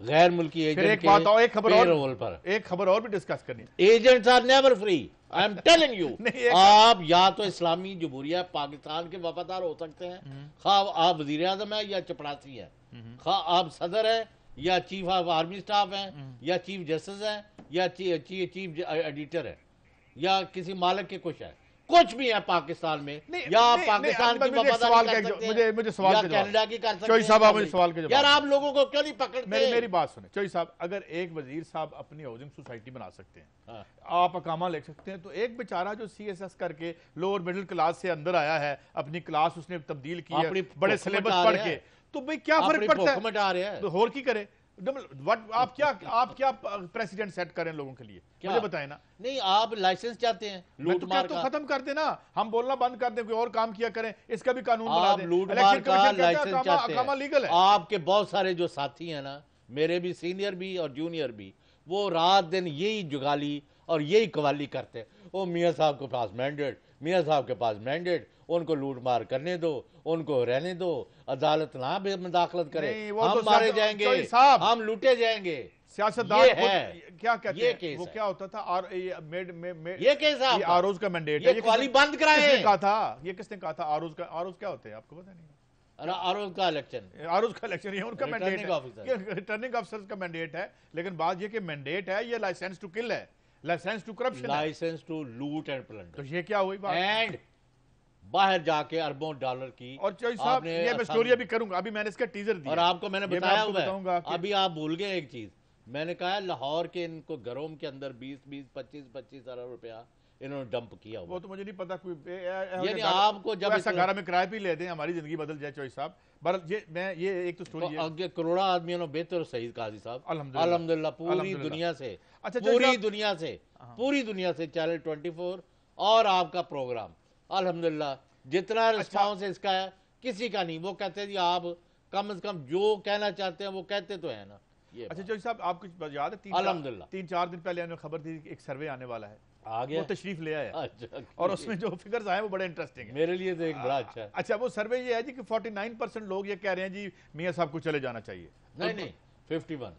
غیر ملکی پھر ایجنٹ ایک بات اور، ایک خبر پے اور، رول پر ایک خبر اور بھی ڈسکس کرنی ہے. Agents are never free. I am telling you. نہیں، ایک- آپ یا تو اسلامی جمہوریہ پاکستان کے وفادار ہو سکتے ہیں، خواہ آپ وزیر اعظم ہیں یا چپڑاسی ہیں، خواہ آپ صدر ہیں یا چیف آف آرمی سٹاف ہیں یا چیف جسٹس ہیں یا چیف ایڈیٹر ہیں یا کسی مالک کے کچھ ہیں، کچھ بھی ہے پاکستان میں، یا آپ پاکستان کی وفاداری کر سکتے ہیں مجھے سوال یا کا جواب، کینیڈا کی کر سکتے چوئی صاحب آپ مجھے ہیں. سوال کا جواب یار آپ لوگوں کو کیوں نہیں پکڑتے؟ میری بات سنیں چوئی صاحب، اگر ایک وزیر صاحب اپنی ہاؤسنگ سوسائٹی بنا سکتے ہیں، آپ اقامہ لے سکتے ہیں، تو ایک بیچارہ جو سی ایس ایس کر کے لوور مڈل کلاس سے اندر آیا ہے، اپنی کلاس اس نے تبدیل کی ہے بڑے سلیبس پڑھ کے، تو بھئی کیا فرق پڑتا حکومت آ رہا ہے. ہے؟ اور کی کرے؟ آپ کیا پریسیڈنٹ سیٹ کریں لوگوں کے لیے؟ مجھے بتائیں نا. نہیں آپ لائسنس چاہتے ہیں میں لوٹ تو مار کہتا کا؟ ہوں ختم کر دیں نا، ہم بولنا بند کر دیں، کوئی اور کام کیا کریں، اس کا بھی قانون بنا آپ دیں. لوٹ مار الیکشن کا کمیشن کہتا لائسنس ہے چاہتے اقامہ لیگل ہیں. ہے. آپ کے بہت سارے جو ساتھی ہیں نا، میرے بھی سینئر بھی اور جونیئر بھی، وہ رات دن یہی جگالی اور یہی قوالی کرتے ہیں. وہ میاں صاحب کے پاس مینڈیٹ، میاں صاحب کے پاس مینڈیٹ، ان کو لوٹ مار کرنے دو، ان کو رہنے دو، عدالت نہ بے مداخلت کرے، نہیں، وہ ہم تو مارے سیاست- جائیں گے، چوہدری صاحب، ہم لوٹے جائیں گے. سیاستدان یہ خود ہے، کیا کہتے یہ ہیں، کیس وہ ہے. کیا ہوتا تھا، یہ کیس ہے آپ یہ کا؟ آروز کا مینڈیٹ یہ قوالی بند کس کرائیں. نے کہا تھا؟ یہ کس نے کہا تھا؟ آروز کیا ہوتے ہیں آپ کو پتہ نہیں؟ آروز کا الیکشن آروز کا الیکشن یہ ان کا مینڈیٹ ریٹرننگ آفیسر. ہے، ریٹرننگ آفیسر کا مینڈیٹ ہے، لیکن بات یہ کہ مینڈیٹ ہے، یہ لائسنس ٹو کل ہے، لائسنس ٹو کرپشن ہے. لائسنس ٹو لوٹ اینڈ پلنڈر. تو یہ کیا ہوئی بات؟ اینڈ باہر جا کے اربوں ڈالر کی. اور چوئی صاحب یہ میں سٹوری ابھی کروں گا، ابھی میں نے اس کا ٹیزر دیا اور آپ کو میں نے یہ میں بتایا آپ کو ہوا بتاؤں گا ہے. کہ ابھی آپ بھول گئے ایک چیز، میں نے کہا لاہور کے ان کو گھروں کے اندر 20-25 ارب روپیہ انہوں نے ڈمپ کیا ہوا. وہ تو مجھے نہیں پتا کوئی یعنی آپ کو جب ایسا گھر میں کرایہ بھی لے دیں، ہماری زندگی بدل جائے. چوئی صاحب بہرحال یہ ایک تو سٹوری ہے. آگے کروڑا آدمیوں نے بہتر سعید قاضی صاحب الحمدللہ الحمدللہ پوری الحمدللہ. دنیا سے، اچھا چوئی پوری صاحب، دنیا سے چینل 24 اور آپ کا پروگرام الحمدللہ جتنا رسپانس اس کا ہے کسی کا نہیں. وہ کہتے ہیں جی آپ کم از کم جو کہنا چاہتے ہیں وہ کہتے تو ہیں نا. یہ اچھا چوئی صاحب آپ کچھ یاد ہے الحمدللہ 3-4 دن پہلے ہمیں خبر تھی کہ ایک سروے آنے والا ہے، آ گیا. وہ تشریف لے آیا ہے اچھا، اور اس میں جو فگرز آئے ہیں وہ بڑے انٹرسٹنگ ہیں. میرے لیے تو ایک بڑا اچھا ہے. اچھا وہ سروے یہ ہے جی کہ 49% لوگ یہ کہہ رہے ہیں جی میاں صاحب کو چلے جانا چاہیے. نہیں 51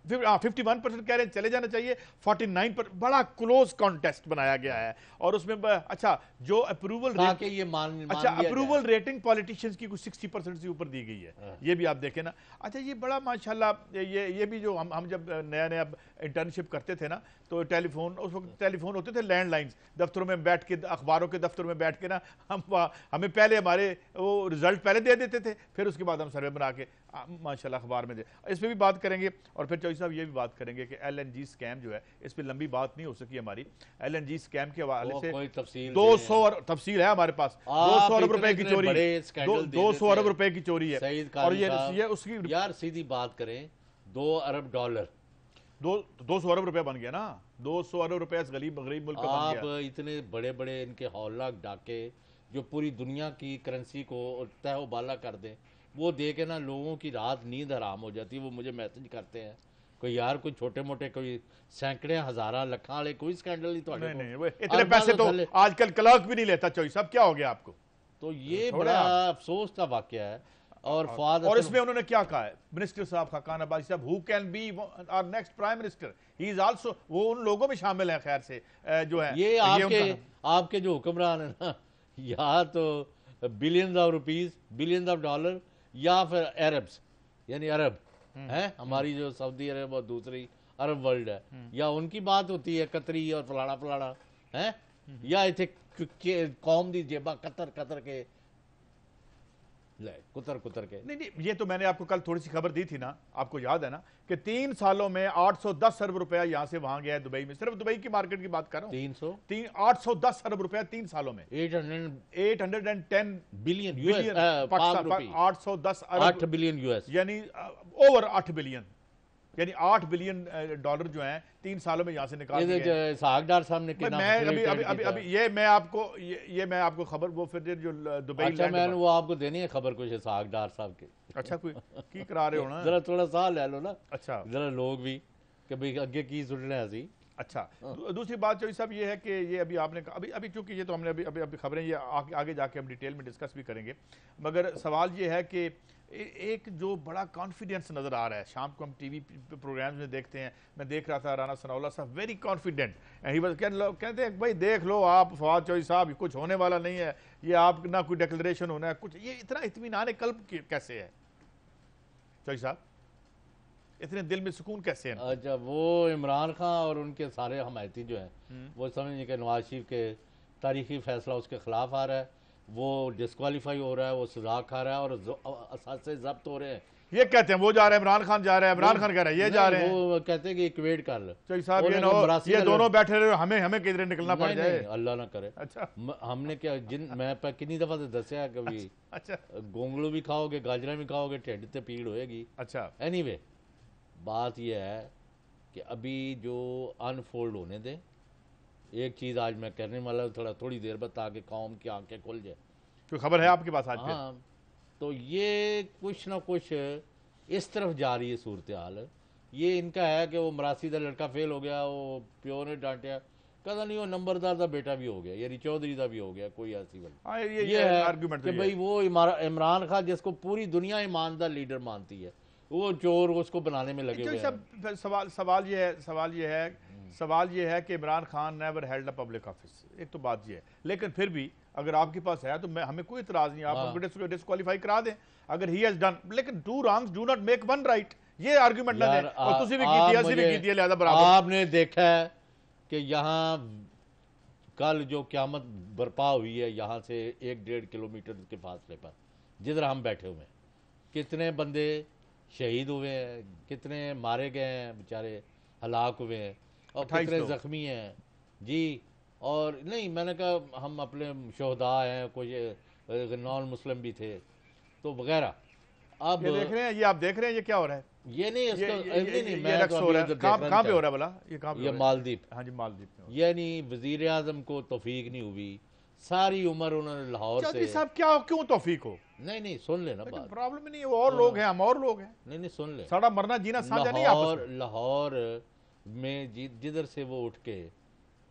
51% کہہ رہے ہیں چلے جانا چاہیے، 49% بڑا کلوز کانٹیسٹ بنایا گیا ہے. اور اس میں اچھا جو اپروول تاکہ یہ مان اچھا لیا اپروول ریٹنگ پالیٹیشینز کی کچھ 60% سے اوپر دی گئی ہے. یہ بھی آپ دیکھیں نا. اچھا یہ بڑا ماشاءاللہ یہ بھی جو ہم جب نیا انٹرنشپ کرتے تھے نا تو ٹیلی فون، اس وقت ٹیلی فون ہوتے تھے لینڈ لائنز، دفتروں میں بیٹھ کے اخباروں کے دفتر میں بیٹھ کے نا ہمیں پہلے ہمارے وہ رزلٹ پہلے دے دیتے تھے، پھر اس کے بعد ہم سروے بنا کے ماشاءاللہ اخبار میں دے. اس پہ بھی بات کریں گے. اور پھر چوئی صاحب یہ بھی بات کریں گے کہ ایل این جی سکیم جو ہے، اس پہ لمبی بات نہیں ہو سکی ہماری. ایل این جی سکیم کے حوالے سے کوئی تفصیل 200 تفصیل ہے ہمارے پاس. 200 ارب روپے کی چوری، بڑے اسکینڈل 200 ارب روپے کی چوری ہے. سعید اور قاضی صاحب یہ اس کی یار سیدھی بات کریں، 2 ارب ڈالر 200 ارب روپے بن گیا نا. 200 ارب روپے اس غریب ملک کا بن آپ گیا. اتنے بڑے بڑے ان کے ہولناک ڈاکے جو پوری دنیا کی کرنسی کو تہ و بالا کر دیں، وہ دے کے نا لوگوں کی رات نیند حرام ہو جاتی. وہ مجھے میسج کرتے ہیں کوئی یار کوئی چھوٹے موٹے کوئی سینکڑے ہزارہ لکھاں والے کوئی سکینڈل نہیں. نہیں وہ اتنے پیسے تو آج کل کلرک بھی نہیں لیتا. چوئی صاحب کیا ہو گیا آپ کو؟ تو یہ بڑا افسوس کا واقعہ ہے. اور اور اس میں انہوں نے کیا کہا ہے منسٹر صاحب خاقان عباسی صاحب، who can be our next prime minister, he is also، وہ ان لوگوں میں شامل ہیں خیر سے جو ہیں. یہ آپ کے جو حکمران ہیں نا، یا تو billions of rupees, billions of dollar, یا پھر عربس یعنی عرب ہیں، ہماری جو سعودی عرب اور دوسری عرب ورلڈ ہے، یا ان کی بات ہوتی ہے قطری اور فلانا ہیں، یا اتنے قوم دی جیبا قطر کے کتر کے. نہیں یہ تو میں نے آپ کو کل تھوڑی سی خبر دی تھی نا، آپ کو یاد ہے نا کہ 3 سالوں میں 810 ارب روپیہ یہاں سے وہاں گیا ہے دبئی میں. صرف دبئی کی مارکیٹ کی بات کر رہا ہوں. 810 ارب روپیہ 3 سالوں میں. 810 بلین 810 ارب 8 بلین یو ایس یعنی اوور 8 بلین، یعنی 8 بلین ڈالر جو ہیں 3 سالوں میں یہاں سے نکال دیے. اسحاق ڈار صاحب نے ابھی یہ میں آپ کو خبر وہ پھر جو دبئی اچھا میں نے وہ آپ کو دینی ہے خبر کچھ اسحاق ڈار صاحب کے. اچھا کوئی کی کرا رہے ہونا ذرا تھوڑا سا لے لو نا. اچھا ذرا لوگ بھی کہ بھئی اگے کی سننا ہے سی. اچھا دوسری بات چوہدری صاحب یہ ہے کہ یہ ابھی آپ نے ابھی چونکہ یہ تو ہم نے ابھی خبریں یہ آگے جا کے ہم ڈیٹیل میں ڈسکس بھی کریں گے، مگر سوال یہ ہے کہ ایک جو بڑا کانفیڈنس نظر آ رہا ہے، شام کو ہم ٹی وی پروگرامز میں دیکھتے ہیں، میں دیکھ رہا تھا رانا ثناء اللہ صاحب ویری کانفیڈنٹ، کہتے ہیں بھائی دیکھ لو آپ فواد چوہدری صاحب کچھ ہونے والا نہیں ہے، یہ آپ نہ کوئی ڈیکلریشن ہونا ہے کچھ، یہ اتنا اطمینان قلب کیسے ہے چوہدری صاحب، اتنے دل میں سکون کیسے ہیں؟ اچھا وہ عمران خان اور ان کے سارے حمایتی جو ہیں وہ سمجھیں کہ نواز شریف کے تاریخی فیصلہ اس کے خلاف آ رہا ہے، وہ ڈسکوالیفائی ہو رہا ہے، وہ سزا کھا رہا ہے اور اثاثے ضبط ہو رہے ہیں. یہ کہتے ہیں وہ جا رہے ہیں، عمران خان جا رہا ہے، عمران خان کہہ رہا ہے یہ جا رہے ہیں، وہ کہتے ہیں کہ ایکویٹ کر لو. چوہدری صاحب یہ دونوں بیٹھے رہے ہمیں کدھر نکلنا پڑ جائے. اللہ نہ کرے. اچھا ہم نے کیا میں کتنی دفعہ سے دسیا کبھی اچھا گونگلو بھی کھاؤ گے، گاجرا بھی کھاؤ گے، ٹھنڈ تے پیڑ ہوئے گی. اچھا اینی وے بات یہ ہے کہ ابھی جو انفولڈ ہونے دیں. ایک چیز آج میں کرنے والا ہوں تھوڑی دیر بعد تاکہ قوم کی آنکھیں کھل جائے. کوئی خبر ہے آپ کے پاس آج پہ؟ ہاں تو یہ کچھ نہ کچھ اس طرف جا رہی ہے صورتحال. یہ ان کا ہے کہ وہ مراسی کا لڑکا فیل ہو گیا، وہ پیو نے ڈانٹیا، کہتا نہیں وہ نمبردار کا بیٹا بھی ہو گیا، یعنی چودھری کا بھی ہو گیا، کوئی ایسی بات. یہ ہے کہ بھئی وہ عمران خان جس کو پوری دنیا ایماندار لیڈر مانتی ہے، وہ چور اس کو بنانے میں لگے ہوئے ہیں. سوال یہ ہے کہ Imran Khan never held a public office, ایک تو بات یہ ہے، لیکن پھر بھی اگر آپ کے پاس ہے تو ہمیں کوئی اعتراض نہیں، آپ ہم کو ڈسکوالیفائی کرا دیں اگر ہی ہیز ڈن، لیکن two wrongs do not make one right, یہ آرگیومنٹ نہ دیں. اور تسی بھی کیتی ہے، اسی بھی کیتی ہے، لہذا برابر. آپ نے دیکھا ہے کہ یہاں کل جو قیامت برپا ہوئی ہے یہاں سے 1.5 کلومیٹر کے فاصلے پر جدھر ہم بیٹھے ہوئے ہیں، کتنے بندے شہید ہوئے ہیں، کتنے مارے گئے ہیں بیچارے، ہلاک ہوئے ہیں، اور کتنے زخمی ہیں جی. اور نہیں میں نے کہا ہم اپنے شہداء ہیں، کوئی نان مسلم بھی تھے تو وغیرہ. اب یہ دیکھ رہے ہیں، یہ آپ دیکھ رہے ہیں یہ کیا ہو رہا ہے، یہ نہیں اس کا نہیں یہ رقص ہو رہا ہے، کہاں پہ ہو رہا ہے بلا، یہ کہاں پہ؟ یہ مالدیپ. ہاں جی مالدیپ میں. یعنی وزیر اعظم کو توفیق نہیں ہوئی، ساری عمر انہوں نے لاہور سے. چودھری صاحب کیا کیوں توفیق ہو؟ نہیں سن لینا بات، پرابلم نہیں ہے، وہ اور لوگ ہیں، ہم اور لوگ ہیں. نہیں سن لے. ساڑا مرنا جینا سانجا نہیں آپس میں. لاہور میں جدھر سے وہ اٹھ کے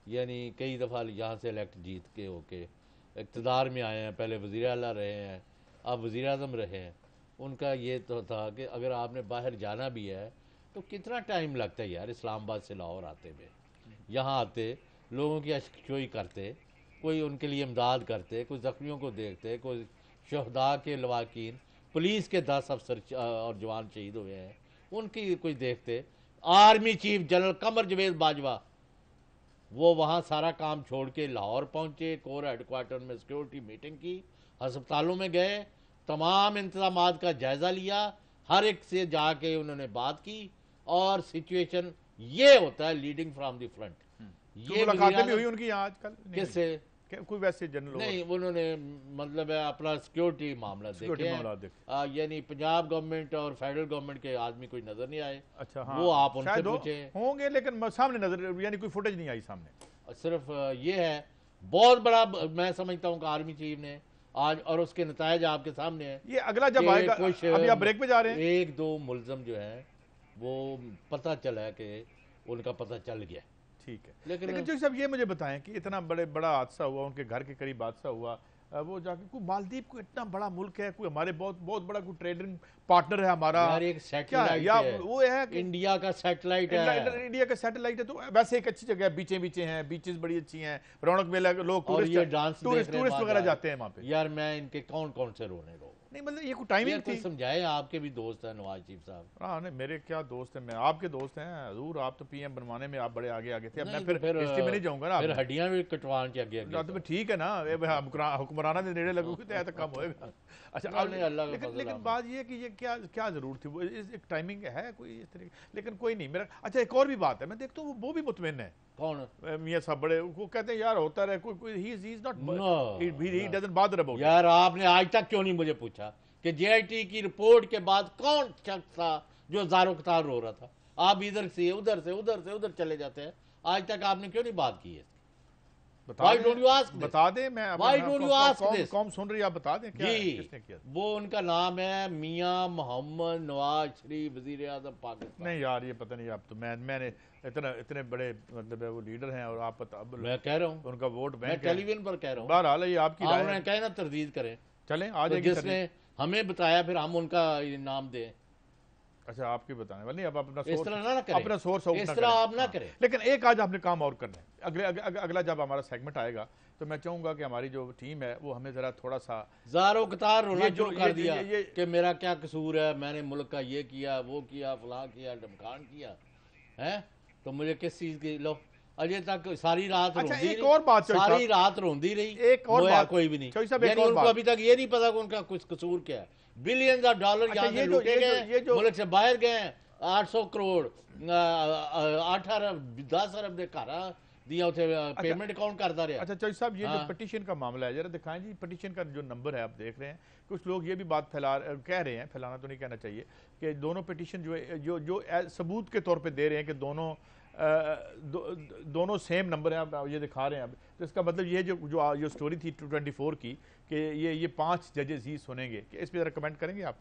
یعنی کئی دفعہ یہاں سے الیکٹ جیت کے ہو کے اقتدار میں آئے ہیں، پہلے وزیر اعلیٰ رہے ہیں، اب وزیر اعظم رہے ہیں. ان کا یہ تو تھا کہ اگر آپ نے باہر جانا بھی ہے تو کتنا ٹائم لگتا ہے یار، اسلام آباد سے لاہور آتے ہوئے، یہاں آتے لوگوں کی اشکجوئی کرتے، کوئی ان کے لیے امداد کرتے، کوئی زخمیوں کو دیکھتے، کوئی شہداء کے لواحقین، پولیس کے 10 افسر اور جوان شہید ہوئے ہیں ان کی کوئی دیکھتے. Army chief general Qamar Javed Bajwa وہ وہاں سارا کام چھوڑ کے لاہور پہنچے، کور ہیڈ کوارٹر میں سیکیورٹی میٹنگ کی، ہسپتالوں میں گئے، تمام انتظامات کا جائزہ لیا، ہر ایک سے جا کے انہوں نے بات کی. اور سچویشن یہ ہوتا ہے لیڈنگ فرام دی فرنٹ. یہ ملاقاتیں بھی ہوئی ان کی یہاں آج کل؟ کس سے؟ کوئی ویسے جنرل نہیں، انہوں نے مطلب ہے اپنا سیکیورٹی معاملہ دیکھے ہیں، یعنی پنجاب گورنمنٹ اور فیڈرل گورنمنٹ کے آدمی کوئی نظر نہیں آئے. اچھا ہاں وہ آپ ان سے پوچھیں ہوں گے، لیکن سامنے نظر یعنی کوئی فوٹیج نہیں آئی سامنے. صرف یہ ہے بہت بڑا میں سمجھتا ہوں کہ آرمی چیف نے آج، اور اس کے نتائج آپ کے سامنے ہیں. یہ اگلا جب آئے گا، ابھی آپ بریک پہ جا رہے ہیں. 1-2 ملزم جو ہیں وہ پتہ چلا کہ ان کا پتہ چل گیا. ٹھیک ہے، لیکن چودھری صاحب یہ مجھے بتائیں کہ اتنا بڑا حادثہ ہوا، ان کے گھر کے قریب حادثہ ہوا، وہ جا کے کوئی مالدیپ کو اتنا بڑا ملک ہے، کوئی ہمارے بہت بڑا کوئی ٹریڈنگ پارٹنر ہے ہمارا، یار ایک سیٹلائٹ ہے، وہ ہے کہ انڈیا کا سیٹلائٹ ہے، انڈیا کا سیٹلائٹ ہے. تو ویسے ایک اچھی جگہ ہے، بیچیں ہیں، بیچز بڑی اچھی ہیں، رونق میلہ، لوگ ٹورسٹ وغیرہ جاتے ہیں وہاں پہ. یار میں ان کے کون سے رونے رو نہیں مطلب یہ کوئی ٹائمنگ تھی. سمجھائے آپ کے بھی دوست ہیں نواز شریف صاحب. ہاں نہیں میرے کیا دوست ہیں، میں آپ کے دوست ہیں حضور، آپ تو پی ایم بنوانے میں آپ بڑے آگے تھے. اب میں پھر ہسٹری میں نہیں جاؤں گا نا، پھر ہڈیاں بھی کٹوان کے آگے تو ٹھیک ہے نا، حکمرانہ دے نیڑے لگو گے تو کم ہوئے گا. اچھا لیکن بات یہ ہے کہ یہ کیا ضرور تھی، وہ ایک ٹائمنگ ہے کوئی اس طریقے، لیکن کوئی نہیں میرا. اچھا ایک اور بھی بات ہے، میں دیکھتا ہوں وہ بھی مطمئن ہے. کون؟ میاں صاحب بڑے، وہ کہتے ہیں یار ہوتا رہے، کوئی he is not he doesn't bother about it. یار آپ نے آج تک کیوں نہیں مجھے پوچھا کہ جے آئی ٹی کی رپورٹ کے بعد کون شخص تھا جو زارو کتار رو رہا تھا؟ آپ ادھر سے ادھر چلے جاتے ہیں، آج تک آپ نے کیوں نہیں بات کی ہے؟ Why don't you ask this? بتا دیں. میں Why don't you ask this? قوم سن رہی ہے, آپ بتا دیں کیا جی کس نے کیا. وہ ان کا نام ہے میاں محمد نواز شریف وزیر اعظم پاکستان. نہیں یار, یہ پتہ نہیں. اب تو میں نے اتنے بڑے مطلب ہے وہ لیڈر ہیں, اور آپ میں کہہ رہا ہوں ان کا ووٹ میں بینک ٹیلی ویژن پر کہہ رہا ہوں. بہرحال یہ آپ کی رائے انہیں ہے. کہنا تردید کریں. چلیں آ جائے گی جس نے ہمیں بتایا پھر ہم ان کا نام دیں. اچھا آپ کی بتانے والی. اب اپنا اس طرح نہ کریں, اپنا سورس آؤٹ اس نہ طرح کریں. آپ نہ کریں. لیکن ایک آج آپ نے کام اور کرنا ہے. اگلا جب ہمارا سیگمنٹ آئے گا تو میں چاہوں گا کہ ہماری جو ٹیم ہے وہ ہمیں ذرا تھوڑا سا زار و قطار رونا یہ جو- شروع کر یہ- دیا یہ- کہ میرا کیا قصور ہے, میں نے ملک کا یہ کیا وہ کیا فلاں کیا ڈمکان کیا ہے, تو مجھے کس چیز کی. لو اجے تک ساری رات اچھا روندی ایک رہی, اور بات چوہی ساری صاحب, رات روندی رہی, ایک اور گویا بات کوئی بھی نہیں. چوہی صاحب ایک یعنی اور ان کو بات. ابھی تک یہ نہیں پتا کہ ان کا کچھ قصور کیا ہے. بلینز آف ڈالر اچھا یہاں سے یہ جو- لوٹے یہ گئے, جو- ملک سے باہر گئے ہیں. 800 کروڑ 8 ارب 10 ارب دے گھر دیا اتنے پیمنٹ اکاؤنٹ کرتا رہا. اچھا چوہی صاحب, یہ جو ہاں. پٹیشن کا معاملہ ہے ذرا دکھائیں جی. پٹیشن کا جو نمبر ہے آپ دیکھ رہے ہیں, کچھ لوگ یہ بھی بات کہہ رہے ہیں, پھیلانا تو نہیں کہنا چاہیے, کہ دونوں پٹیشن جو ثبوت کے طور پہ دے رہے ہیں کہ دونوں سیم نمبر ہیں. آپ یہ دکھا رہے ہیں اب, تو اس کا مطلب یہ جو سٹوری تھی 224 کی کہ یہ 5 ججز ہی سنیں گے, کہ اس پہ ذرا کمنٹ کریں گے آپ.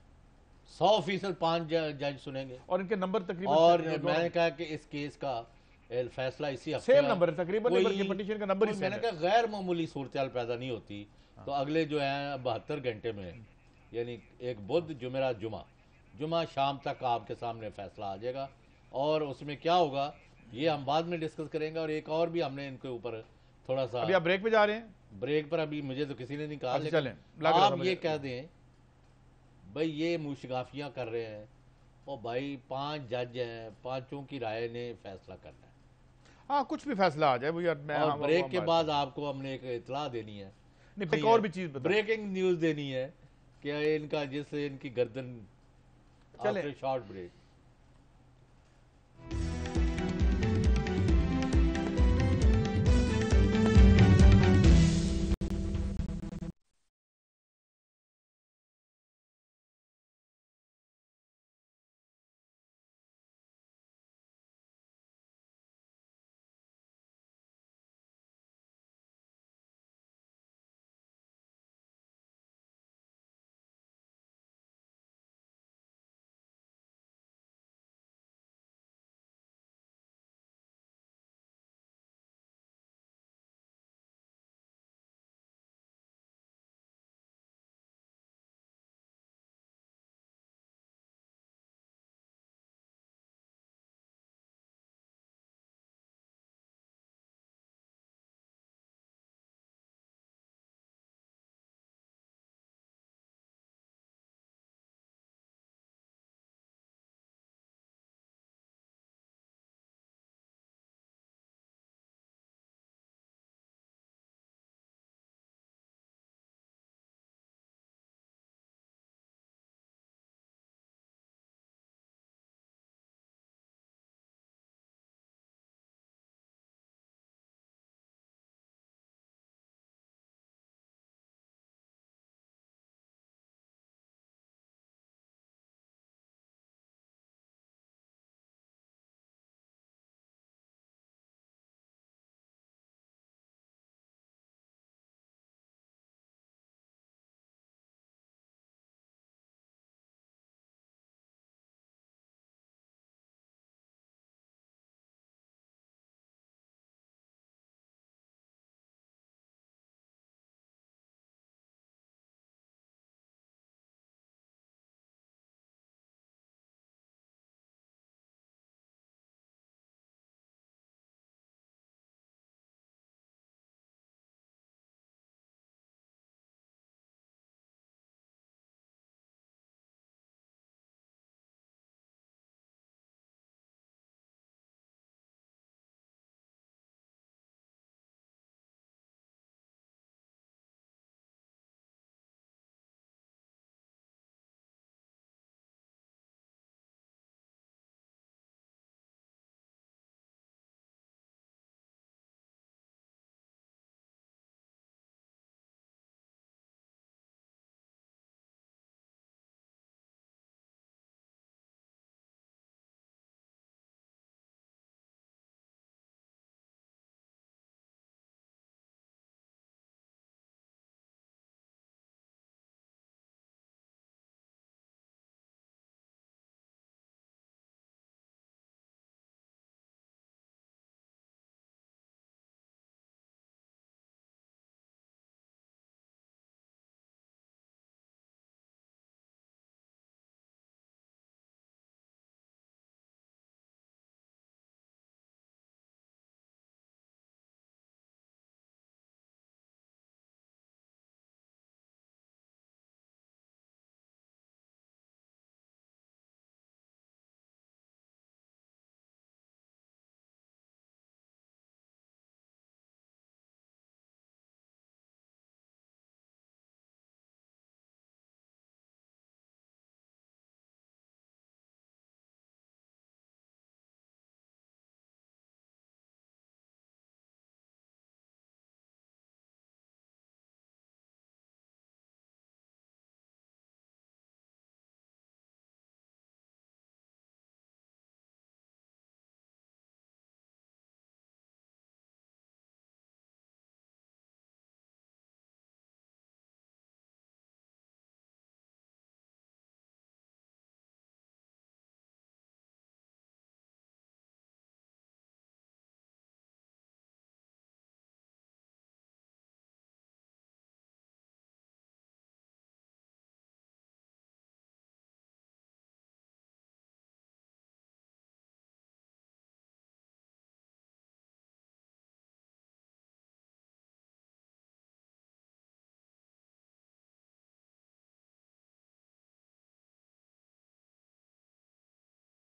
100% 5 جج سنیں گے. اور ان کے نمبر تقریباً اور میں نے کہا کہ اس کیس کا فیصلہ اسی ہفتے سیم نمبر ہے تقریباً, پٹیشن کا نمبر ہی میں نے کہا غیر معمولی صورتحال پیدا نہیں ہوتی تو اگلے جو ہیں 72 گھنٹے میں, یعنی ایک بدھ جمعرات جمعہ شام تک آپ کے سامنے فیصلہ آ جائے گا. اور اس میں کیا ہوگا یہ ہم بعد میں ڈسکس کریں گے. اور ایک اور بھی ہم نے ان کے اوپر تھوڑا سا, ابھی آپ بریک پہ جا رہے ہیں. بریک پر ابھی مجھے تو کسی نے نہیں کہا, اچھا لیکن چلیں آپ یہ کہہ دیں بھائی یہ موشگافیاں کر رہے ہیں, اور بھائی 5 جج ہیں, 5 کی رائے نے فیصلہ کرنا ہے. ہاں کچھ بھی فیصلہ آ جائے وہ یار. میں اور بریک کے بعد آپ کو ہم نے ایک اطلاع دینی ہے, ایک اور بھی چیز بتا. بریکنگ نیوز دینی ہے کہ ان کا جس سے ان کی گردن آفٹر شارٹ بریک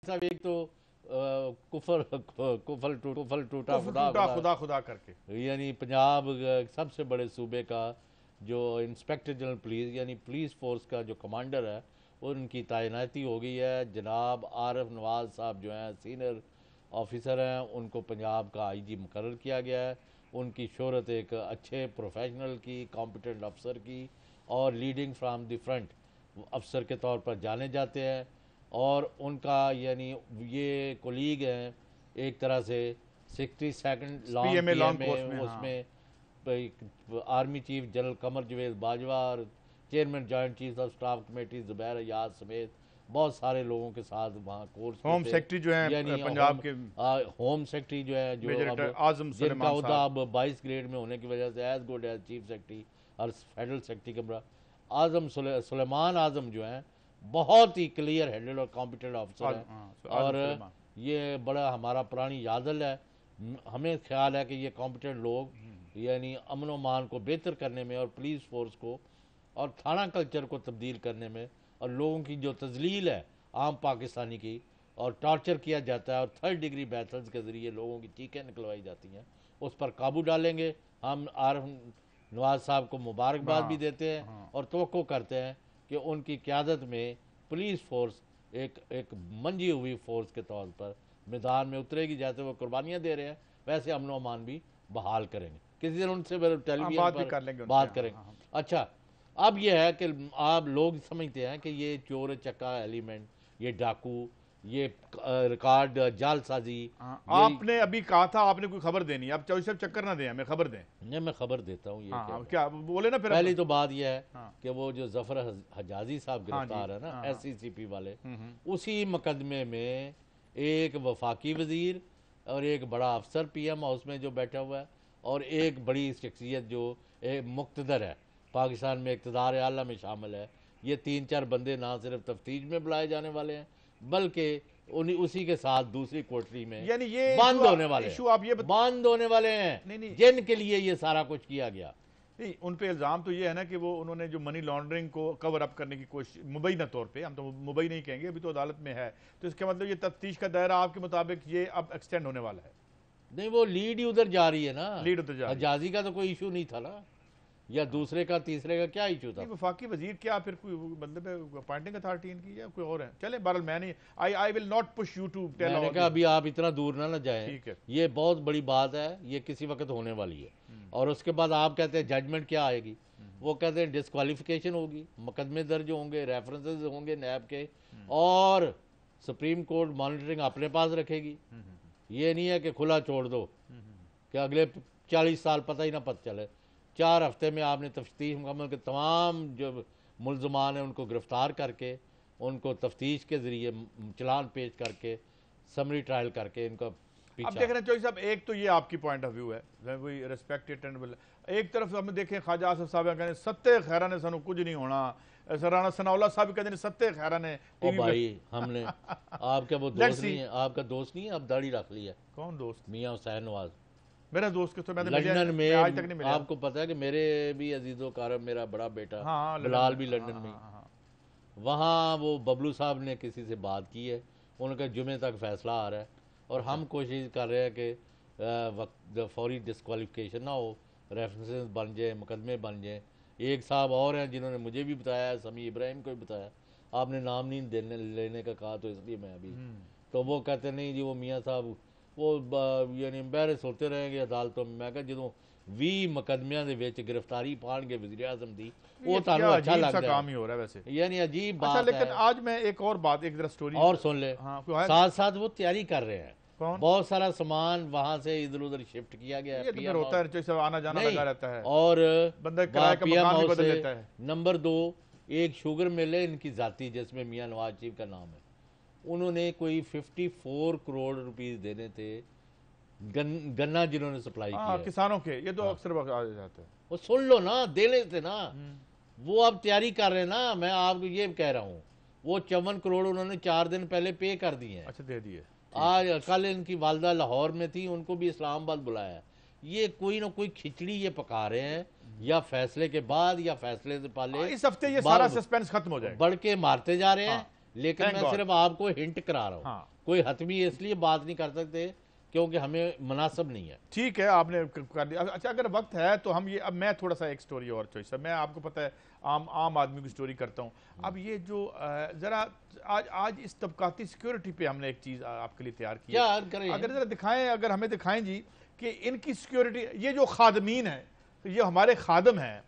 صاحب ایک تو کفر ٹوٹا خدا خدا کر کے، یعنی پنجاب سب سے بڑے صوبے کا جو انسپیکٹر جنرل پولیس یعنی پولیس فورس کا جو کمانڈر ہے ان کی تعیناتی ہو گئی ہے۔ جناب عارف نواز صاحب جو ہیں سینئر آفیسر ہیں، ان کو پنجاب کا آئی جی مقرر کیا گیا ہے۔ ان کی شہرت ایک اچھے پروفیشنل کی، کمپیٹنٹ افسر کی اور لیڈنگ فرام دی فرنٹ افسر کے طور پر جانے جاتے ہیں، اور ان کا یعنی یہ کولیگ ہیں ایک طرح سے 62nd لانگ اس میں army chief general Qamar Javed Bajwa اور chairman joint chief of staff committee Zubair Ayaz سمیت بہت سارے لوگوں کے ساتھ وہاں کورس ہوم سیکٹری جو ہیں یعنی پنجاب کے ہوم سیکٹری جو ہے جو جن کا عہدہ اب 22 گریڈ میں ہونے کی وجہ سے as good as chief secretary اور فیڈرل سیکٹری کے اعظم سلیمان اعظم جو ہیں بہت ہی کلیئر ہیڈڈ اور کمپیٹنٹ آفسر ہیں، اور یہ بڑا ہمارا پرانی یادل ہے۔ ہمیں خیال ہے کہ یہ کمپیٹنٹ لوگ یعنی امن و امان کو بہتر کرنے میں اور پولیس فورس کو اور تھانہ کلچر کو تبدیل کرنے میں، اور لوگوں کی جو تذلیل ہے عام پاکستانی کی اور ٹارچر کیا جاتا ہے اور 3rd ڈگری میتھڈز کے ذریعے لوگوں کی چیخیں نکلوائی جاتی ہیں، اس پر قابو ڈالیں گے۔ ہم عارف نواز صاحب کو مبارکباد بھی دیتے ہیں اور توقع کرتے ہیں کہ ان کی قیادت میں پولیس فورس ایک منجی ہوئی فورس کے طور پر میدان میں اترے گی، جیسے وہ قربانیاں دے رہے ہیں ویسے امن و امان بھی بحال کریں گے۔ کسی دن ان سے ٹیلی ویژن پر بات کریں گے۔ اچھا، اب یہ ہے کہ آپ لوگ سمجھتے ہیں کہ یہ چور چکا ایلیمنٹ، یہ ڈاکو، یہ ریکارڈ جال سازی، آپ نے ابھی کہا تھا آپ نے کوئی خبر دینی، اب چوہدری صاحب چکر نہ دیں، ہمیں خبر دیں۔ نہیں، میں خبر دیتا ہوں۔ یہ کیا بولے نا پھر؟ پہلی تو بات یہ ہے کہ وہ جو ظفر حجازی صاحب گرفتار ہے نا SCCP والے، اسی مقدمے میں ایک وفاقی وزیر اور ایک بڑا افسر PM ہاؤس میں جو بیٹھا ہوا ہے اور ایک بڑی شخصیت جو مقتدر ہے پاکستان میں، اقتدار اعلیٰ میں شامل ہے، یہ 3-4 بندے نہ صرف تفتیش میں بلائے جانے والے ہیں بلکہ اسی کے ساتھ دوسری کوٹری میں یعنی یہ بند ہونے والے ہیں، بند ہونے والے ہیں، جن کے لیے یہ سارا کچھ کیا گیا۔ نہیں، ان پہ الزام تو یہ ہے نا کہ وہ انہوں نے جو منی لانڈرنگ کو کور اپ کرنے کی کوشش مبینہ طور پہ، ہم تو مبینہ نہیں کہیں گے، ابھی تو عدالت میں ہے، تو اس کا مطلب یہ تفتیش کا دائرہ آپ کے مطابق یہ اب ایکسٹینڈ ہونے والا ہے؟ نہیں، وہ لیڈ ہی ادھر جا رہی ہے نا، لیڈ ادھر جا رہی ہے۔ حجازی کا تو کوئی ایشو نہیں تھا نا، یا دوسرے کا تیسرے کا کیا ایشو تھا؟ وفاقی وزیر کیا پھر کوئی مطلب اپائنٹنگ اتھارٹی ان کی یا کوئی اور ہے؟ چلیں بہرحال میں نہیں، I will not push you to tell, میں نے کہا ابھی آپ اتنا دور نہ جائیں، یہ بہت بڑی بات ہے، یہ کسی وقت ہونے والی ہے۔ اور اس کے بعد آپ کہتے ہیں ججمنٹ کیا آئے گی، وہ کہتے ہیں ڈسکوالیفیکیشن ہوگی، مقدمے درج ہوں گے، ریفرنسز ہوں گے نیب کے، اور سپریم کورٹ مانیٹرنگ اپنے پاس رکھے گی۔ یہ نہیں ہے کہ کھلا چھوڑ دو کہ اگلے 40 سال پتہ ہی نہ پتہ چلے۔ 4 ہفتے میں آپ نے تفتیش مکمل کے تمام جو ملزمان ہیں ان کو گرفتار کر کے، ان کو تفتیش کے ذریعے چلان پیش کر کے، سمری ٹرائل کر کے ان کا پیچھا۔ اب دیکھ رہے ہیں چوہدری صاحب، ایک تو یہ آپ کی پوائنٹ آف ویو ہے، وی ریسپیکٹ اٹ اینڈ ایک طرف ہم دیکھیں خواجہ آصف صاحب کہتے ہیں ستے خیرہ نے سانو کچھ نہیں ہونا، رانا ثناء اللہ صاحب کہتے ہیں ستے خیرہ نے۔ او بھائی، ہم نے آپ کا وہ دوست نہیں ہے، آپ کا دوست نہیں ہے، اب داڑھی رکھ لی ہے۔ کون دوست؟ میاں حسین نواز، میرا دوست کس تو لندن میں آج تک نہیں ملا۔ آپ کو پتا ہے کہ میرے بھی عزیز و کارم میرا بڑا بیٹا بلال بھی لندن میں، وہاں وہ ببلو صاحب نے کسی سے بات کی ہے، ان کا جمعے تک فیصلہ آ رہا ہے، اور ہم کوشش کر رہے ہیں کہ فوری ڈسکوالیفیکیشن نہ ہو، ریفرنسز بن جائیں، مقدمے بن جائیں۔ ایک صاحب اور ہیں جنہوں نے مجھے بھی بتایا ہے، سمیع ابراہیم کو بھی بتایا، آپ نے نام نہیں لینے کا کہا تو اس لیے میں ابھی، تو وہ کہتے نہیں جی وہ میاں صاحب وہ یعنی امبیرس ہوتے رہیں گے عدالتوں میں۔ میں کہا جدوں 20 مقدمیاں دے وچ گرفتاری پان کے وزیر اعظم دی، وہ تانوں اچھا لگتا ہے؟ کام ہی ہو رہا ہے ویسے، یعنی عجیب بات ہے۔ لیکن آج میں ایک اور بات، ایک ذرا سٹوری اور سن لے، ساتھ ساتھ وہ تیاری کر رہے ہیں، بہت سارا سامان وہاں سے ادھر ادھر شفٹ کیا گیا ہے، پھر ہوتا ہے جیسے آنا جانا لگا رہتا ہے، اور بندہ کرائے کا مکان بھی بدل لیتا ہے۔ نمبر 2، ایک شوگر مل ہے ان کی ذاتی جس میں میاں نواز شریف کا نام ہے، انہوں نے کوئی 54 کروڑ روپیز دینے تھے، گنا جنہوں نے سپلائی کیا کسانوں کے، یہ تو اکثر وقت آ جاتا ہے۔ وہ سن لو نا، دینے تھے نا، وہ اب تیاری کر رہے ہیں نا، میں آپ کو یہ کہہ رہا ہوں، وہ 54 کروڑ انہوں نے 4 دن پہلے پے کر دیے ہیں۔ اچھا، دے دیے۔ آج کل ان کی والدہ لاہور میں تھی، ان کو بھی اسلام آباد بلایا۔ یہ کوئی نہ کوئی کھچڑی یہ پکا رہے ہیں، یا فیصلے کے بعد یا فیصلے سے پہلے، اس ہفتے یہ سارا سسپینس ختم ہو جائے گا، بڑھ کے مارتے جا رہے ہیں، لیکن میں صرف آپ کو ہنٹ کرا رہا ہوں، کوئی حتمی اس لیے بات نہیں کر سکتے کیونکہ ہمیں مناسب نہیں ہے۔ ٹھیک ہے، آپ نے کر دیا۔ اچھا اگر وقت ہے تو ہم یہ، اب میں تھوڑا سا ایک سٹوری اور چوائس ہے، میں آپ کو پتہ ہے عام آدمی کی سٹوری کرتا ہوں۔ اب یہ جو ذرا آج اس طبقاتی سیکیورٹی پہ ہم نے ایک چیز آپ کے لیے تیار کی ہے، اگر ذرا دکھائیں، اگر ہمیں دکھائیں جی کہ ان کی سیکیورٹی، یہ جو خادمین ہیں، یہ ہمارے خادم ہیں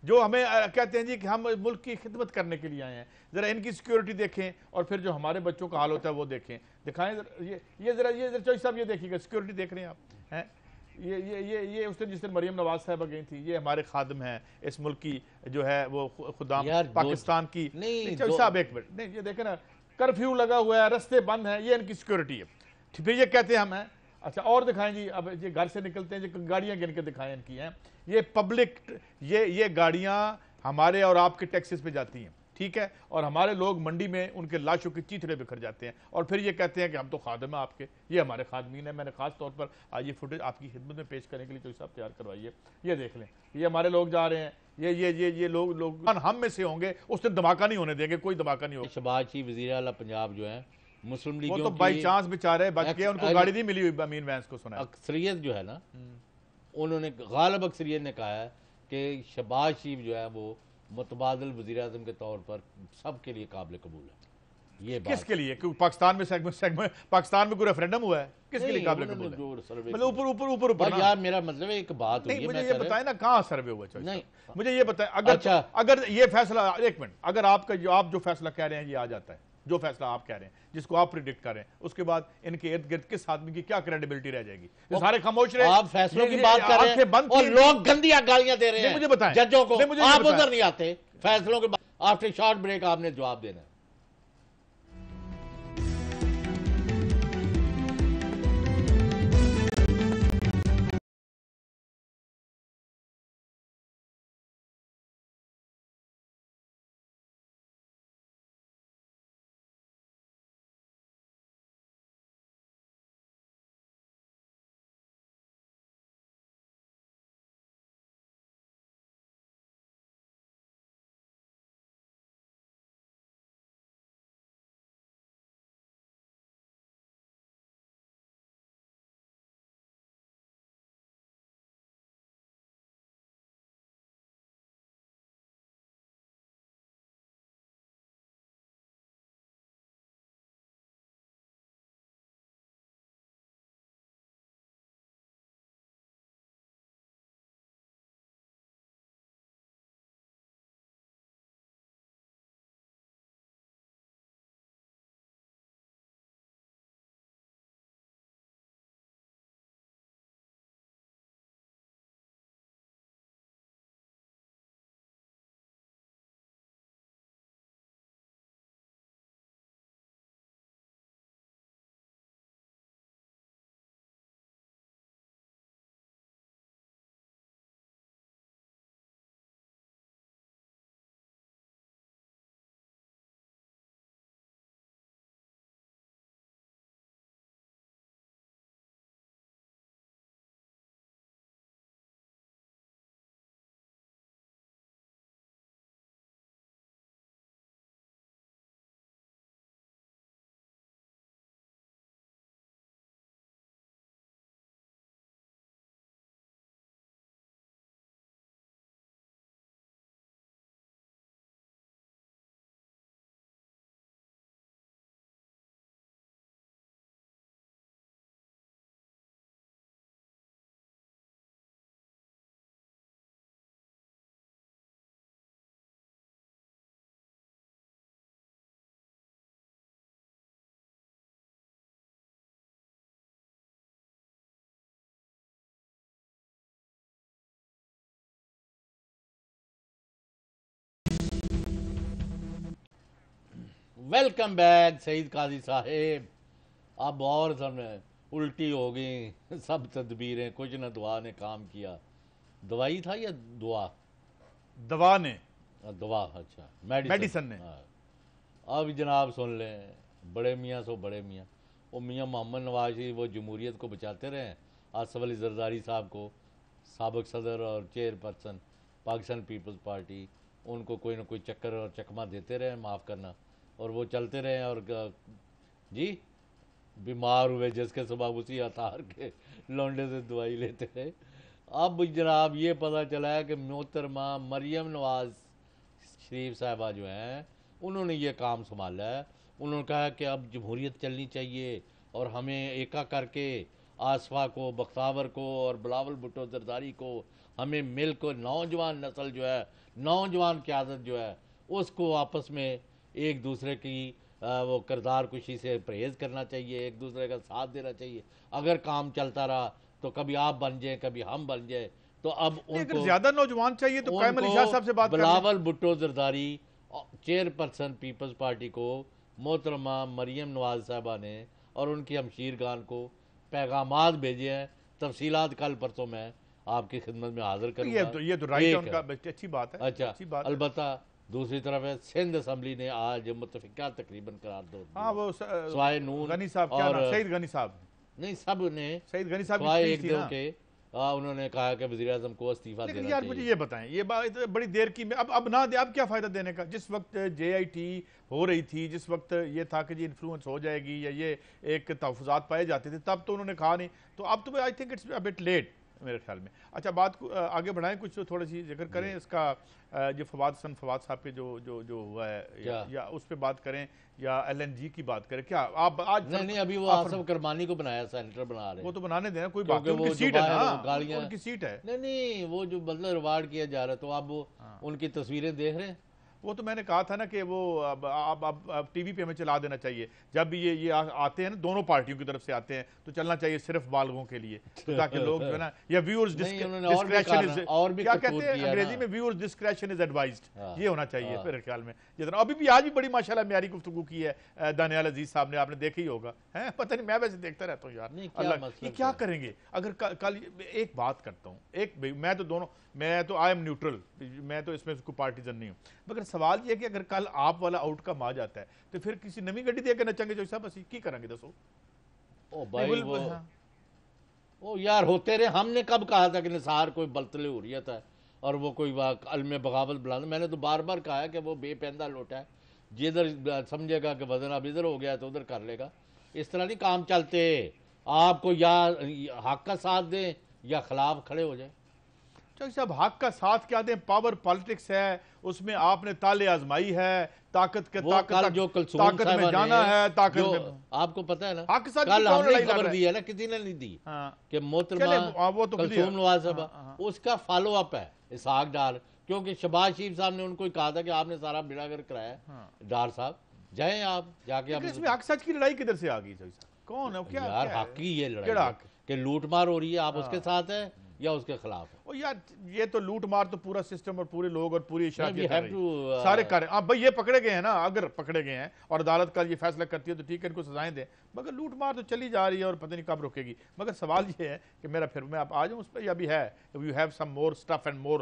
جو ہمیں کہتے ہیں جی کہ ہم ملک کی خدمت کرنے کے لیے آئے ہیں، ذرا ان کی سیکیورٹی دیکھیں اور پھر جو ہمارے بچوں کا حال ہوتا ہے وہ دیکھیں، دکھائیں یہ ذرا چوہی صاحب یہ دیکھیے گا، سیکیورٹی دیکھ رہے ہیں آپ، ہیں یہ اس دن جس دن مریم نواز صاحبہ گئی تھی، یہ ہمارے خادم ہیں اس ملک کی، جو ہے وہ خدام پاکستان کی۔ چوہی صاحب ایک منٹ، نہیں یہ دیکھیں نا، کرفیو لگا ہوا ہے، رستے بند ہیں، یہ ان کی سیکیورٹی ہے، پھر یہ کہتے ہیں ہم ہیں۔ اچھا اور دکھائیں جی، اب یہ گھر سے نکلتے ہیں جی، گاڑیاں گن کے دکھائیں ان کی ہیں، یہ پبلک، یہ گاڑیاں ہمارے اور آپ کے ٹیکسز پہ جاتی ہیں، ٹھیک ہے، اور ہمارے لوگ منڈی میں ان کے لاشوں کے چیتھڑے بکھر جاتے ہیں، اور پھر یہ کہتے ہیں کہ ہم تو خادم ہیں آپ کے، یہ ہمارے خادمین ہیں۔ میں نے خاص طور پر آج یہ فوٹیج آپ کی خدمت میں پیش کرنے کے لیے چوہی صاحب تیار کروائی ہے، یہ دیکھ لیں، یہ ہمارے لوگ جا رہے ہیں، یہ لوگ ہم میں سے ہوں گے، اس دن دھماکہ نہیں ہونے دیں گے، کوئی دھماکہ نہیں ہوگا۔ شہباز شریف وزیر اعلیٰ پنجاب جو ہیں مسلم لیگیوں وہ کی، تو بائی چانس بیچارے بچ گئے، ان کو گاڑی نہیں ملی ہوئی، امین وینس کو سنا ہے۔ اکثریت جو ہے نا، انہوں نے غالب اکثریت نے کہا ہے کہ شہباز شریف جو ہے وہ متبادل وزیر اعظم کے طور پر سب کے لیے قابل قبول ہے۔ یہ کس کے لیے؟ پاکستان میں کوئی ریفرینڈم ہوا ہے؟ کس کے لیے قابل قبول ہے؟ مطلب اوپر یار میرا مطلب ہے ایک بات ہوئی ہے، مجھے یہ بتائیں نا کہاں سروے ہوا ہے؟ نہیں مجھے یہ بتائیں، اگر یہ فیصلہ، ایک منٹ، اگر آپ جو فیصلہ کہہ رہے ہیں یہ آ جاتا ہے، جو فیصلہ آپ کہہ رہے ہیں، جس کو آپ پریڈکٹ کر رہے ہیں، اس کے بعد ان کے ارد گرد کس آدمی کی کیا کریڈیبلٹی رہ جائے گی؟ سارے خاموش رہے، آپ فیصلوں کی بات کر رہے ہیں اور لوگ گندیاں گالیاں دے رہے ہیں مجھے بتائیں ججوں کو، آپ ادھر نہیں آتے فیصلوں کے بعد۔ آفٹر شارٹ بریک آپ نے جواب دینا ہے۔ ویلکم بیک سعید قاضی صاحب۔ اب اور سب الٹی ہو گئی، سب تدبیریں، کچھ نہ دعا نے کام کیا۔ دوائی تھا یا دعا؟ دوا نے، دعا، اچھا میڈیسن نے۔ اب جناب سن لیں، بڑے میاں سو بڑے میاں، وہ میاں محمد نواز شریف وہ جمہوریت کو بچاتے رہے ہیں، آصف علی زرداری صاحب کو، سابق صدر اور چیئر پرسن پاکستان پیپلز پارٹی، ان کو کوئی نہ کوئی چکر اور چکمہ دیتے رہے ہیں، معاف کرنا، اور وہ چلتے رہے اور جی بیمار ہوئے جس کے سبب اسی اطہار کے لونڈے سے دوائی لیتے رہے. اب جناب یہ پتہ چلا ہے کہ محترمہ مریم نواز شریف صاحبہ جو ہیں انہوں نے یہ کام سنبھالا ہے. انہوں نے کہا کہ اب جمہوریت چلنی چاہیے اور ہمیں ایکا کر کے آصفہ کو، بختاور کو اور بلاول بھٹو زرداری کو ہمیں مل کو نوجوان نسل جو ہے، نوجوان قیادت جو ہے اس کو آپس میں ایک دوسرے کی وہ کردار کشی سے پرہیز کرنا چاہیے، ایک دوسرے کا ساتھ دینا چاہیے. اگر کام چلتا رہا تو کبھی آپ بن جائیں کبھی ہم بن جائیں. تو اب ان اگر کو زیادہ نوجوان چاہیے تو قائم علی شاہ صاحب سے بات کر لیں. بلاول بھٹو زرداری چیئر پرسن پیپلز پارٹی کو محترمہ مریم نواز صاحبہ نے اور ان کی ہمشیرگان کو پیغامات بھیجے ہیں. تفصیلات کل پرسوں میں آپ کی خدمت میں حاضر کروں گا. یہ تو رائٹ ہے ان کا، اچھی بات ہے. اچھا البتہ دوسری طرف ہے سندھ اسمبلی نے آج متفقہ تقریباً قرار دو وہ سوائے نون غنی صاحب اور سعید غنی صاحب نہیں سب نے سعید غنی صاحب سوائے ایک دو کے انہوں نے کہا کہ وزیر اعظم کو استعفیٰ دینا لیکن یار مجھے یہ بتائیں، یہ بات بڑی دیر کی میں اب نہ دے، اب کیا فائدہ دینے کا؟ جس وقت جے آئی ٹی ہو رہی تھی، جس وقت یہ تھا کہ جی انفلوئنس ہو جائے گی یا یہ ایک تحفظات پائے جاتے تھے، تب تو انہوں نے کہا نہیں. تو اب تو I think it's a bit late میرے خیال میں. اچھا بات کو آگے بڑھائیں، کچھ تھوڑی سی ذکر کریں اس کا جو فواد صاحب کے جو ہوا ہے یا اس پہ بات کریں یا ایل این جی کی بات کریں. کیا آپ آج نہیں ابھی وہ آصف کرمانی کو بنایا سینیٹر بنا رہے ہیں. وہ تو بنانے دیں، کوئی بات نہیں، ان کی سیٹ ہے نا، ان کی سیٹ ہے. نہیں وہ جو بدلہ ریوارڈ کیا جا رہا ہے تو اب وہ ان کی تصویریں دیکھ رہے ہیں. وہ تو میں نے کہا تھا نا کہ وہ اب ٹی وی پہ ہمیں چلا دینا چاہیے جب بھی یہ آتے ہیں نا، دونوں پارٹیوں کی طرف سے آتے ہیں تو چلنا چاہیے صرف بالغوں کے لیے تاکہ لوگ جو ہے نا، یا ویورز ڈسکریشن کیا کہتے ہیں انگریزی میں، ویورز ڈسکریشن از ایڈوائزڈ، یہ ہونا چاہیے میرے خیال میں. جتنا ابھی آج بھی بڑی ماشاءاللہ معیاری گفتگو کی ہے دانیال عزیز صاحب نے، آپ نے دیکھا ہی ہوگا. پتہ نہیں، میں ویسے دیکھتا رہتا ہوں یار، اللہ یہ کیا کریں گے. اگر کل ایک بات کرتا ہوں، میں تو آئی ایم نیوٹرل، میں تو اس میں کوئی پارٹیزن نہیں ہوں، مگر سوال یہ ہے کہ اگر کل آپ والا آؤٹ کم آ جاتا ہے تو پھر کسی نمی گڈی دے کے نچیں گے جو صاحب اسی کی کریں گے دسو. او یار ہوتے رہے. ہم نے کب کہا تھا کہ نثار کوئی بلتل حریت ہے اور وہ کوئی علم بغاوت بلند؟ میں نے تو بار بار کہا ہے کہ وہ بے پیندہ لوٹا ہے، جدھر سمجھے گا کہ وزن اب ادھر ہو گیا تو ادھر کر لے گا. اس طرح نہیں کام چلتے. آپ کو یا حق کا ساتھ دیں یا خلاف کھڑے ہو جائیں. چاہیے صاحب حق کا ساتھ کیا دیں، پاور پالیٹکس ہے، اس میں آپ نے تالے آزمائی ہے، طاقت میں جانا ہے، طاقت میں آپ کو پتہ ہے نا حق ساتھ کل ہم نے خبر دی ہے نا، کسی نے نہیں دی کہ محترمہ کلثوم نواز صاحبہ اس کا فالو اپ ہے اسحاق ڈار، کیونکہ شہباز شریف صاحب نے ان کو کہا تھا کہ آپ نے سارا بیڑا گرک کرایا ہے. ڈار صاحب جائیں آپ جا کے. اس میں حق سچ کی لڑائی کدھر سے آ گئی کون ہے یار؟ حق کی یہ لڑائی کہ لوٹ مار ہو رہی ہے، آپ اس کے ساتھ ہیں یا اس کے خلاف ہے؟ یار یہ تو لوٹ مار تو پورا سسٹم اور پورے لوگ اور پوری اشاعت سارے کر رہے ہیں. بھائی یہ پکڑے گئے ہیں نا، اگر پکڑے گئے ہیں اور عدالت کا یہ فیصلہ کرتی ہے تو ٹھیک ہے، ان کو سزائیں دیں، مگر لوٹ مار تو چلی جا رہی ہے اور پتہ نہیں کب رکے گی. مگر سوال یہ ہے کہ میرا پھر میں آ جاؤں اس پہ، یا بھی ہے you have some more stuff and more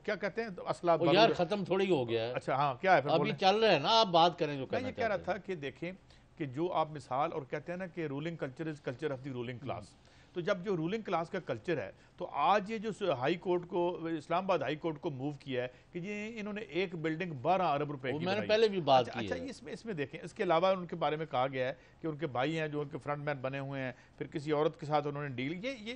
کیا کہتے ہیں اسلحہ؟ یار ختم تھوڑی ہو گیا ہے. اچھا ہاں کیا ہے ابھی چل رہے ہیں نا، آپ بات کریں جو میں یہ کہہ رہا تھا کہ دیکھیں کہ جو آپ مثال اور کہتے ہیں نا کہ ruling culture is culture of the ruling class. تو جب جو رولنگ کلاس کا کلچر ہے تو آج یہ جو ہائی کورٹ کو، اسلام آباد ہائی کورٹ کو موو کیا ہے کہ یہ انہوں نے ایک بلڈنگ 12 ارب روپے کی میں نے پہلے بھی بات کی. اچھا اس میں دیکھیں، اس کے علاوہ ان کے بارے میں کہا گیا ہے کہ ان کے بھائی ہیں جو ان کے فرنٹ مین بنے ہوئے ہیں، پھر کسی عورت کے ساتھ انہوں نے ڈیل، یہ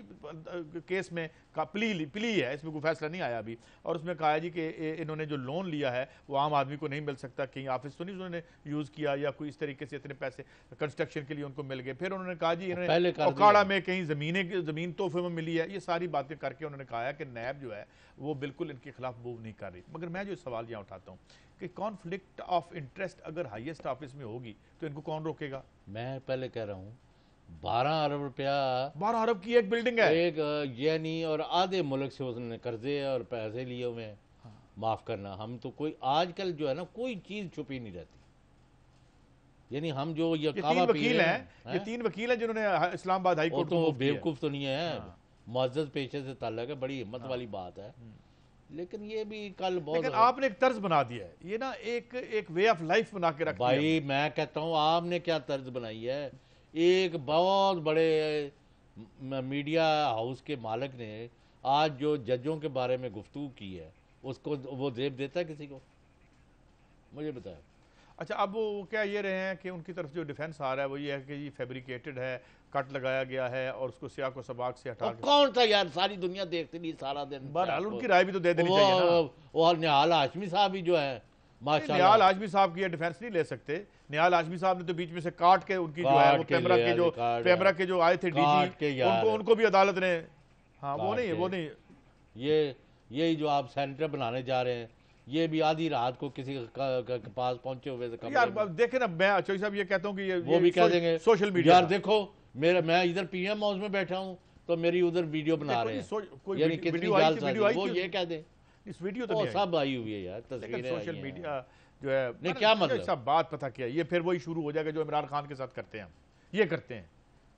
کیس میں پلی ہے، اس میں کوئی فیصلہ نہیں آیا ابھی. اور اس میں کہا ہے جی کہ انہوں نے جو لون لیا ہے وہ عام آدمی کو نہیں مل سکتا، کہیں آفس تو نہیں انہوں نے یوز کیا یا کوئی اس طریقے سے اتنے پیسے کنسٹرکشن کے لیے ان کو مل گئے. پھر انہوں نے کہا جی انہوں نے اوکاڑا میں کہیں زمین تحفے میں ملی ہے. یہ ساری باتیں کر کے انہوں نے کہا ہے کہ نیب جو ہے وہ بالکل ان کے خلاف موو نہیں کر رہی. مگر میں جو سوال یہاں اٹھاتا ہوں کہ کانفلکٹ آف انٹرسٹ اگر ہائیسٹ آفس میں ہوگی تو ان کو کون روکے گا؟ میں پہلے کہہ رہا ہوں 12 ارب روپیہ 12 ارب کی ایک بلڈنگ ہے، ایک یعنی اور آدھے ملک سے اس نے قرضے اور پیسے لیے ہوئے معاف کرنا. ہم تو کوئی آج کل جو ہے نا کوئی چیز چھپی نہیں رہتی. یعنی ہم جو یہ تین وکیل ہیں جنہوں نے اسلام آباد ہائی کورٹ تو بیوقوف تو نہیں ہے، معزز پیشے سے تعلق ہے، بڑی ہمت والی بات ہے. لیکن یہ بھی کل بہت، لیکن آپ نے ایک طرز بنا دیا ہے، یہ نا ایک وے آف لائف بنا کے رکھ دیا. بھائی میں کہتا ہوں آپ نے کیا طرز بنائی ہے. ایک بہت بڑے میڈیا ہاؤس کے مالک نے آج جو ججوں کے بارے میں گفتگو کی ہے اس کو وہ زیب دیتا ہے کسی کو؟ مجھے بتایا. اچھا اب وہ کیا یہ رہے ہیں کہ ان کی طرف جو ڈیفینس آ رہا ہے وہ یہ ہے کہ یہ فیبریکیٹڈ ہے، کٹ لگایا گیا ہے اور اس کو سیاق و سباق سے ہٹا کے کون تھا یار، ساری دنیا دیکھتی نہیں سارا دن. بہرحال ان کی رائے بھی تو دے دینی چاہیے نا. وہ نہال ہاشمی صاحب بھی جو ہے ماشاء نیال اللہ ہاشمی صاحب کی یہ ڈیفینس نہیں لے سکتے. نیال ہاشمی صاحب نے تو بیچ میں سے کاٹ کے ان کی جو ہے وہ پیمرا کے جو آئے تھے ڈی جی ان کو بھی عدالت نے ہاں وہ نہیں یہی جو آپ سینٹر بنانے جا رہے ہیں یہ بھی آدھی رات کو کسی کے پاس پہنچے ہوئے تھے. یار دیکھیں نا میں چوہی صاحب یہ کہتا ہوں کہ وہ بھی کہہ دیں گے سوشل میڈیا یار دیکھو میں ادھر پی ایم ہاؤس میں بیٹھا ہوں تو میری ادھر ویڈیو بنا رہے ہیں، یعنی کتنی جال سازی وہ یہ کہہ دیں. اس ویڈیو تو سب آئی ہوئی ہے یار تصویریں سوشل میڈیا جو ہے نہیں کیا مطلب سب بات پتہ کیا یہ پھر وہی شروع ہو جائے گا جو عمران خان کے ساتھ کرتے ہیں. یہ کرتے ہیں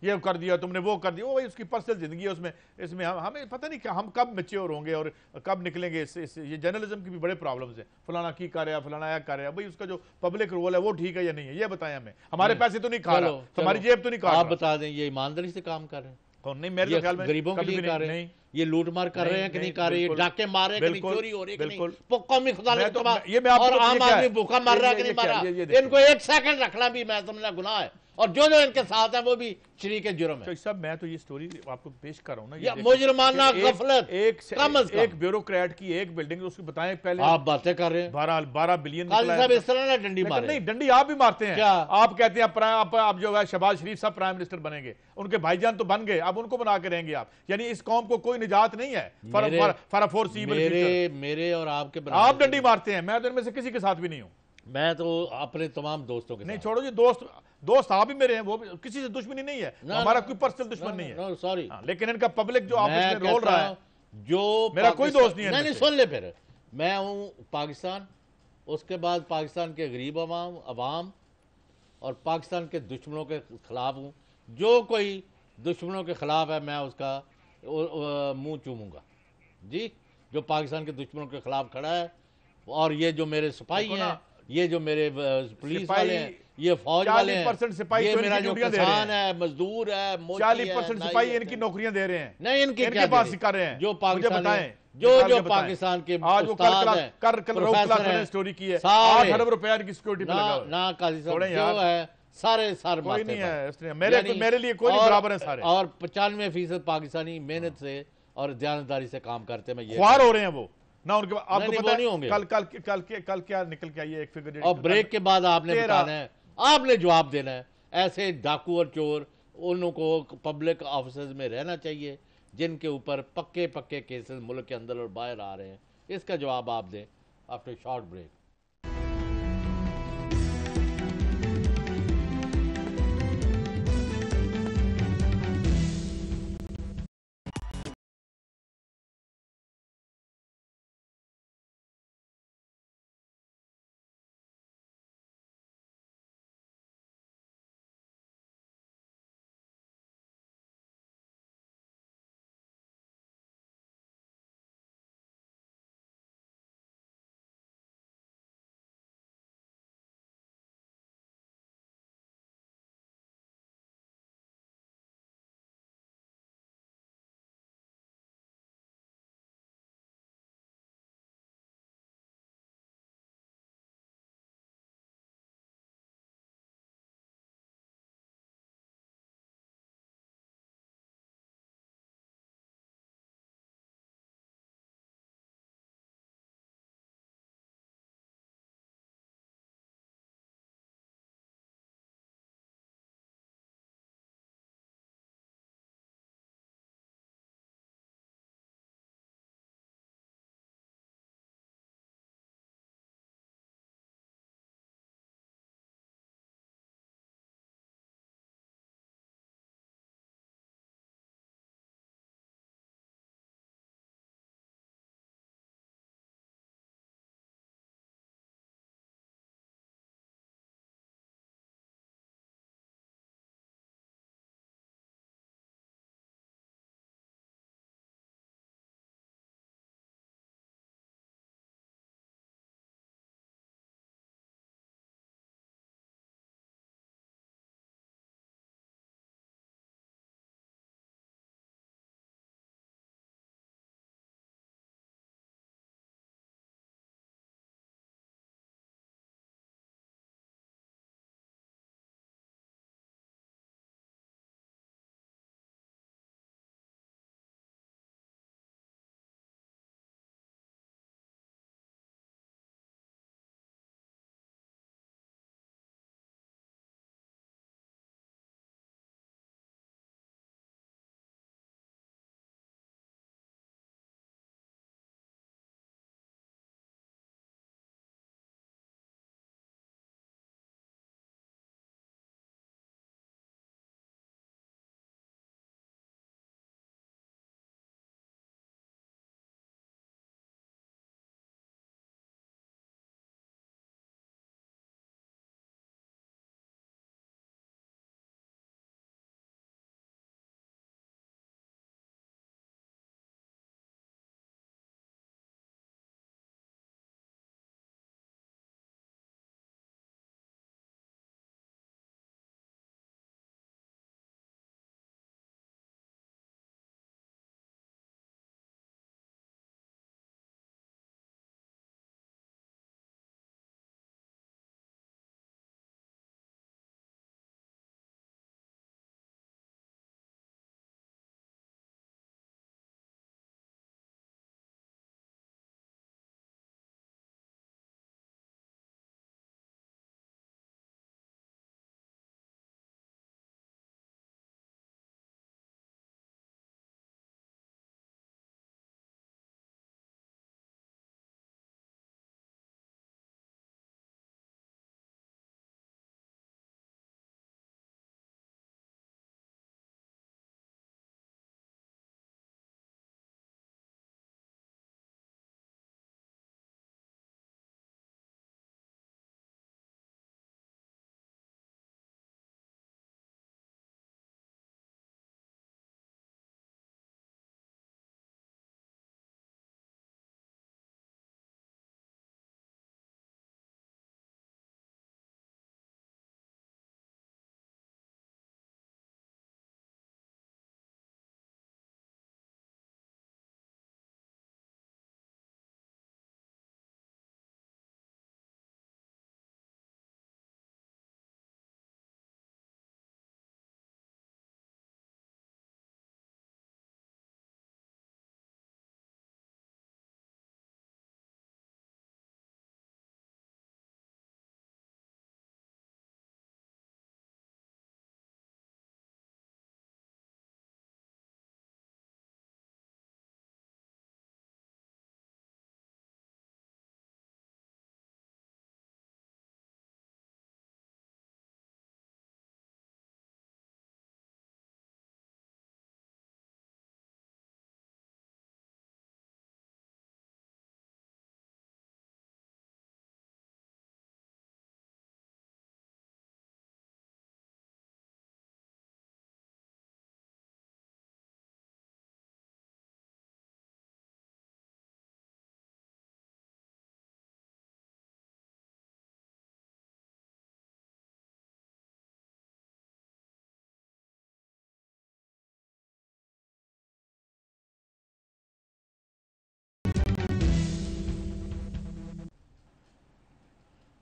یہ کر دیا تم نے وہ کر دیا، وہ اس کی پرسنل زندگی ہے، اس میں ہمیں پتہ نہیں کہ ہم کب میچیور ہوں گے اور کب نکلیں گے اس سے. یہ جرنلزم کی بھی بڑے پرابلمز ہیں، فلانا کی کر رہا ہے فلانا یہ کر رہا ہے. بھئی اس کا جو پبلک رول ہے وہ ٹھیک ہے یا نہیں ہے یہ بتائیں ہمیں. ہمارے پیسے تو نہیں کھا رہا، تمہاری جیب تو نہیں کھا رہا. آپ بتا دیں یہ ایمانداری سے کام کر رہے ہیں؟ نہیں میرے خیال میں غریبوں کے لیے کر رہے ہیں، یہ لوٹ مار کر رہے ہیں کہ نہیں کر رہے ہیں، ڈاکے مار رہے ہیں کہ نہیں، چوری ہو رہی ہے کہ نہیں، قومی خزانہ اور عام آدمی بھوکا مر رہا ہے کہ نہیں مر رہا. ان کو ایک سیکنڈ رکھنا بھی میں سمجھنا گناہ ہے، اور جو ان کے ساتھ ہیں وہ بھی شریک جرم ہے. صاحب میں تو یہ سٹوری آپ کو پیش کر رہا ہوں نا، یا مجرمانہ غفلت کم از کم. ایک بیوروکریٹ کی ایک بلڈنگ اس کو بتائیں پہلے آپ باتیں کر رہے ہیں 12 بلین قاضی صاحب اس طرح نہ ڈنڈی مارے. نہیں ڈنڈی آپ بھی مارتے ہیں. کیا آپ کہتے ہیں آپ جو ہے شہباز شریف صاحب پرائم منسٹر بنیں گے، ان کے بھائی جان تو بن گئے، اب ان کو بنا کے رہیں گے آپ. یعنی اس قوم کو کوئی نجات نہیں ہے. میرے اور آپ کے آپ ڈنڈی مارتے ہیں، میں تو ان میں سے کسی کے ساتھ بھی نہیں ہوں. میں تو اپنے تمام دوستوں کے نہیں چھوڑو جی، دوست آپ بھی میرے ہیں، وہ کسی سے دشمنی نہیں ہے، ہمارا کوئی پرسنل دشمن نہیں ہے. سوری لیکن ان کا پبلک جو آفس میں رول رہا ہے جو میرا کوئی دوست نہیں ہے. نہیں سن لے پھر میں ہوں پاکستان، اس کے بعد پاکستان کے غریب عوام اور پاکستان کے دشمنوں کے خلاف ہوں. جو کوئی دشمنوں کے خلاف ہے میں اس کا منہ چوموں گا جی. جو پاکستان کے دشمنوں کے خلاف کھڑا ہے، اور یہ جو میرے سپاہی ہیں، یہ جو میرے پولیس والے ہیں، یہ فوج والے ہیں، 40% سپاہی یہ میرا جو کسان ہے، مزدور ہے، موچی ہے، 40% سپاہی ان کی نوکریاں دے رہے ہیں. نہیں ان کی کیا پاس کر رہے ہیں جو پاکستان جو پاکستان کے استاد ہیں، پروفیسر ہیں، سٹوری کی ہے سارے 8 ارب روپے کی سیکورٹی پہ لگا ہوا ہے. نہ قاضی صاحب جو ہے سارے کوئی نہیں ہے میرے لیے کوئی نہیں برابر ہے سارے. اور 95% پاکستانی محنت سے اور دیانتداری سے کام کرتے ہیں. خوار ہو رہے ہیں وہ نہ ان کے آپ کو پتہ نہیں ہوں گے. کل کیا نکل کے آئی ہے ایک فگر. اور بریک کے بعد آپ نے بتانا ہے، آپ نے جواب دینا ہے. ایسے ڈاکو اور چور انہوں کو پبلک آفیسز میں رہنا چاہیے جن کے اوپر پکے کیسز ملک کے اندر اور باہر آ رہے ہیں. اس کا جواب آپ دیں after short break.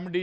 MD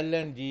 LNG